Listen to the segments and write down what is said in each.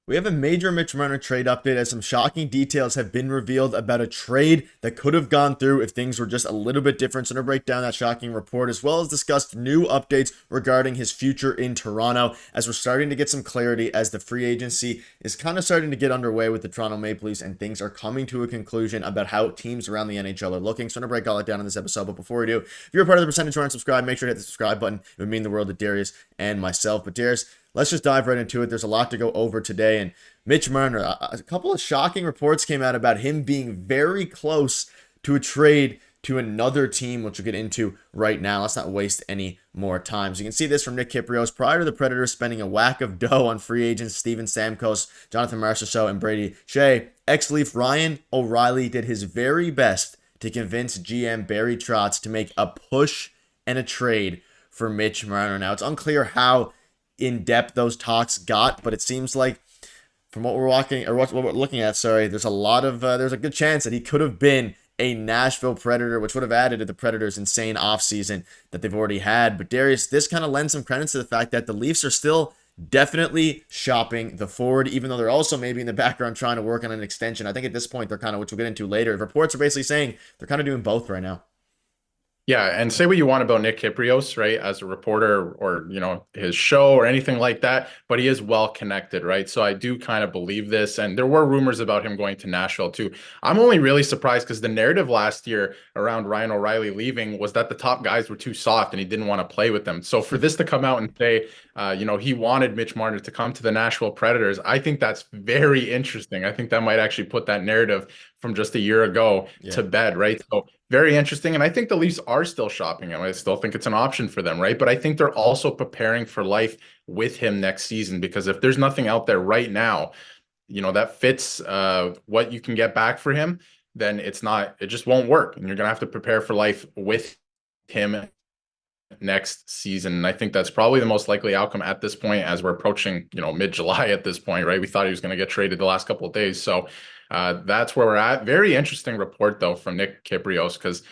We have a major Mitch Marner trade update as some shocking details have been revealed about a trade that could have gone through if things were just a little bit different. So I'm going to break down that shocking report as well as discuss new updates regarding his future in Toronto as we're starting to get some clarity as the free agency is kind of starting to get underway with the Toronto Maple Leafs and things are coming to a conclusion about how teams around the NHL are looking. So I'm going to break all that down in this episode. But before we do, if you're a part of the percentage and subscribe, make sure to hit the subscribe button. It would mean the world to Darius and myself. But Darius, let's just dive right into it. There's a lot to go over today. And Mitch Marner, a couple of shocking reports came out about him being very close to a trade to another team, which we'll get into right now. Let's not waste any more time. So you can see this from Nick Kypreos. Prior to the Predators spending a whack of dough on free agents Steven Stamkos, Jonathan Marchessault, and Brady Shea, ex-Leaf Ryan O'Reilly did his very best to convince GM Barry Trotz to make a push and a trade for Mitch Marner. Now, it's unclear how in-depth those talks got, but it seems like from what we're looking at, there's a good chance that he could have been a Nashville Predator, which would have added to the Predators' insane offseason that they've already had. But Darius, this kind of lends some credence to the fact that the Leafs are still definitely shopping the forward, even though they're also maybe in the background trying to work on an extension. I think at this point they're kind of, which we'll get into later, reports are basically saying they're kind of doing both right now. Yeah, and say what you want about Nick Kypreos, right, as a reporter or, his show or anything like that, but he is well connected, right? So I do kind of believe this. And there were rumors about him going to Nashville too. I'm only really surprised because the narrative last year around Ryan O'Reilly leaving was that the top guys were too soft and he didn't want to play with them. So for this to come out and say, he wanted Mitch Marner to come to the Nashville Predators, I think that's very interesting. I think that might actually put that narrative from just a year ago to bed, right? So very interesting. And I think the Leafs are still shopping him. I still think it's an option for them, right? But I think they're also preparing for life with him next season, because if there's nothing out there right now, that fits what you can get back for him, then it just won't work. And you're going to have to prepare for life with him next season. And I think that's probably the most likely outcome at this point, as we're approaching, mid-July at this point, right? We thought he was going to get traded the last couple of days. So that's where we're at. Very interesting report, though, from Nick Kypreos, because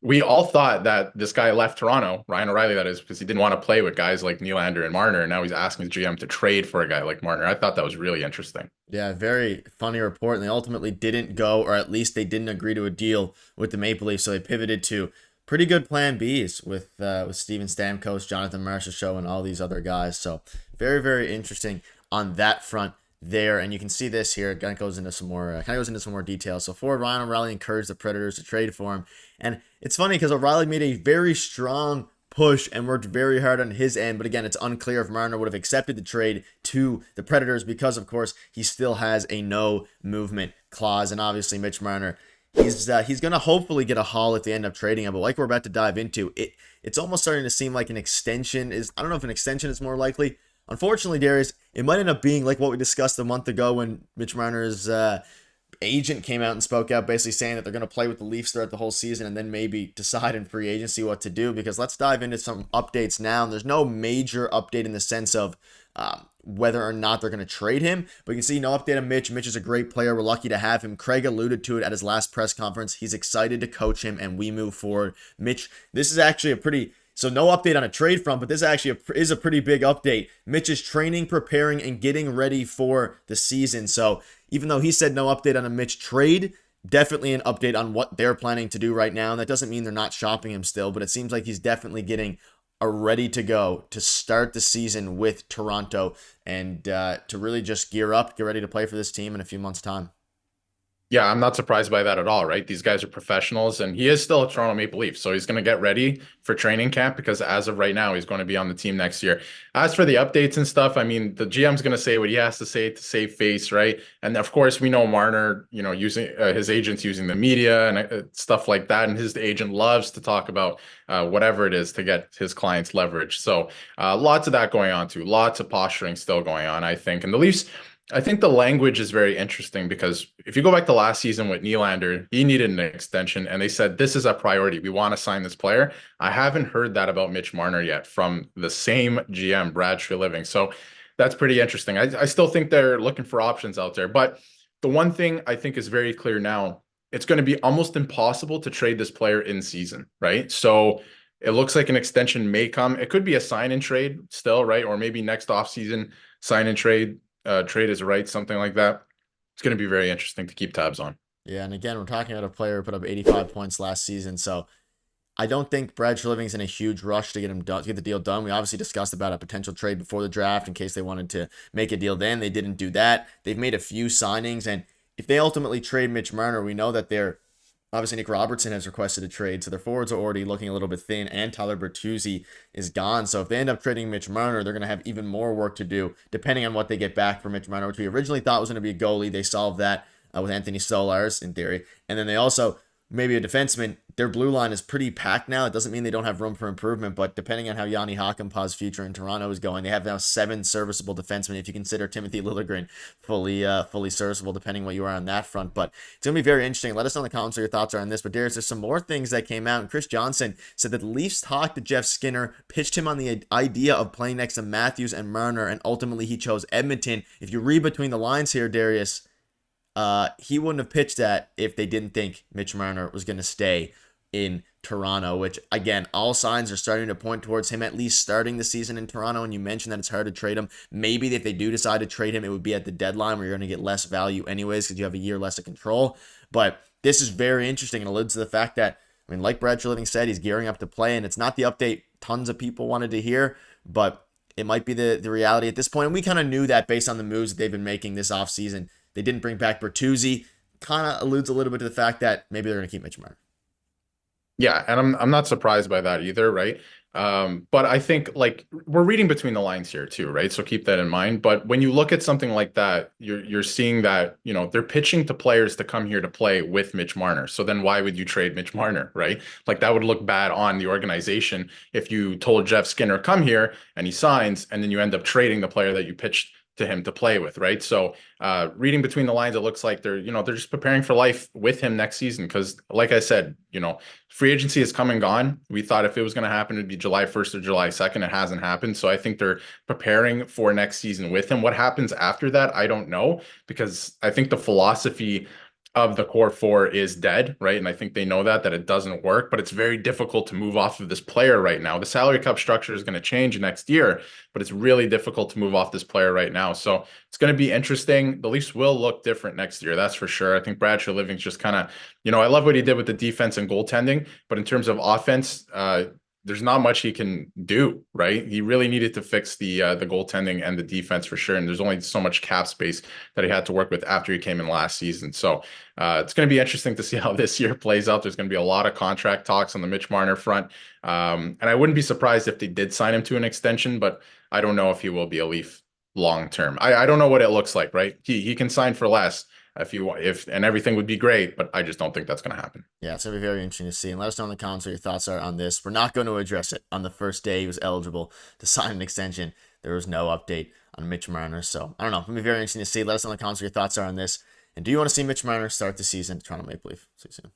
we all thought that this guy left Toronto, Ryan O'Reilly, that is, because he didn't want to play with guys like Nylander and Marner. And now he's asking his GM to trade for a guy like Marner. I thought that was really interesting. Yeah, very funny report. And they ultimately didn't go, or at least they didn't agree to a deal with the Maple Leafs. So they pivoted to pretty good plan Bs with Steven Stamkos, Jonathan Marchessault, and all these other guys. So very, very interesting on that front there. And you can see this here. It kind of goes into some more details. So forward Ryan O'Reilly encouraged the Predators to trade for him. And it's funny because O'Reilly made a very strong push and worked very hard on his end. But again, it's unclear if Marner would have accepted the trade to the Predators because, of course, he still has a no movement clause. And obviously, Mitch Marner, he's going to hopefully get a haul if they end up trading him. But like we're about to dive into, it's almost starting to seem like an extension is, I don't know if an extension is more likely. Unfortunately, Darius, it might end up being like what we discussed a month ago when Mitch Marner's agent came out and spoke out basically saying that they're going to play with the Leafs throughout the whole season and then maybe decide in free agency what to do. Because let's dive into some updates now. And there's no major update in the sense of whether or not they're going to trade him. But you can see no update on Mitch. Mitch is a great player. We're lucky to have him. Craig alluded to it at his last press conference. He's excited to coach him and we move forward. Mitch, this is actually so no update on a trade front, but this actually is a pretty big update. Mitch is training, preparing, and getting ready for the season. So even though he said no update on a Mitch trade, definitely an update on what they're planning to do right now. And that doesn't mean they're not shopping him still, but it seems like he's definitely getting ready to go to start the season with Toronto and to really just gear up, get ready to play for this team in a few months' time. Yeah, I'm not surprised by that at all, right? These guys are professionals, and he is still a Toronto Maple Leaf, so he's going to get ready for training camp because as of right now, he's going to be on the team next year. As for the updates and stuff, I mean, the GM's going to say what he has to say to save face, right? And of course, we know Marner, using his agents using the media and stuff like that, and his agent loves to talk about whatever it is to get his clients leverage. So lots of that going on too, lots of posturing still going on, I think. And the Leafs, I think the language is very interesting because if you go back to last season with Nylander, he needed an extension and they said, this is a priority. We want to sign this player. I haven't heard that about Mitch Marner yet from the same GM, Brad Treliving. So that's pretty interesting. I still think they're looking for options out there. But the one thing I think is very clear now, it's going to be almost impossible to trade this player in season, right? So it looks like an extension may come. It could be a sign and trade still, right? Or maybe next offseason, sign and trade. trade is right, something like that. It's going to be very interesting to keep tabs on. Yeah, and again, we're talking about a player who put up 85 points last season, so I don't think Brad Treliving's in a huge rush to get him done, to get the deal done. We obviously discussed about a potential trade before the draft in case they wanted to make a deal then. They didn't do that. They've made a few signings, and if they ultimately trade Mitch Marner, we know that they're obviously Nick Robertson has requested a trade, so their forwards are already looking a little bit thin, and Tyler Bertuzzi is gone. So if they end up trading Mitch Marner, they're going to have even more work to do, depending on what they get back for Mitch Marner, which we originally thought was going to be a goalie. They solved that with Anthony Stolarz in theory, and then they also maybe a defenseman. Their blue line is pretty packed now. It doesn't mean they don't have room for improvement, but depending on how Yanni Hakanpää's future in Toronto is going, they have now 7 serviceable defensemen. If you consider Timothy Liljegren fully serviceable, depending what you are on that front. But it's gonna be very interesting. Let us know in the comments what your thoughts are on this. But Darius, there's some more things that came out. And Chris Johnson said that the Leafs talked to Jeff Skinner, pitched him on the idea of playing next to Matthews and Marner, and ultimately he chose Edmonton. If you read between the lines here, Darius, he wouldn't have pitched that if they didn't think Mitch Marner was going to stay in Toronto, which again, all signs are starting to point towards him at least starting the season in Toronto. And you mentioned that it's hard to trade him. Maybe if they do decide to trade him, it would be at the deadline where you're going to get less value anyways because you have a year less of control. But this is very interesting and alludes to the fact that, I mean, like Brad Treliving said, he's gearing up to play, and it's not the update tons of people wanted to hear, but it might be the reality at this point. And we kind of knew that based on the moves that they've been making this offseason. They didn't bring back Bertuzzi. Kind of alludes a little bit to the fact that maybe they're going to keep Mitch Marner. Yeah, and I'm not surprised by that either, right? But I think like we're reading between the lines here too, right? So keep that in mind. But when you look at something like that, you're seeing that, you know, they're pitching to players to come here to play with Mitch Marner. So then why would you trade Mitch Marner, right? Like that would look bad on the organization if you told Jeff Skinner come here and he signs and then you end up trading the player that you pitched to him to play with, right? So reading between the lines, it looks like they're, you know, they're just preparing for life with him next season. Because like I said, you know, free agency has come and gone. We thought if it was going to happen, it'd be July 1st or July 2nd. It hasn't happened. So I think they're preparing for next season with him. What happens after that, I don't know, because I think the philosophy of the core four is dead, right? And I think they know that it doesn't work, but it's very difficult to move off of this player right now. The salary cap structure is going to change next year, but it's really difficult to move off this player right now. So it's going to be interesting. The Leafs will look different next year. That's for sure. I think Brad Treliving's just kind of, you know, I love what he did with the defense and goaltending, but in terms of offense, there's not much he can do, right? He really needed to fix the goaltending and the defense for sure. And there's only so much cap space that he had to work with after he came in last season. So it's going to be interesting to see how this year plays out. There's going to be a lot of contract talks on the Mitch Marner front. And I wouldn't be surprised if they did sign him to an extension, but I don't know if he will be a Leaf long term. I don't know what it looks like, right? He can sign for less if and everything would be great, but I just don't think that's going to happen. Yeah, it's going to be very interesting to see. And let us know in the comments what your thoughts are on this. We're not going to address it on the first day he was eligible to sign an extension. There was no update on Mitch Marner. So I don't know. It's going to be very interesting to see. Let us know in the comments what your thoughts are on this. And do you want to see Mitch Marner start the season at Toronto Maple Leaf? See you soon.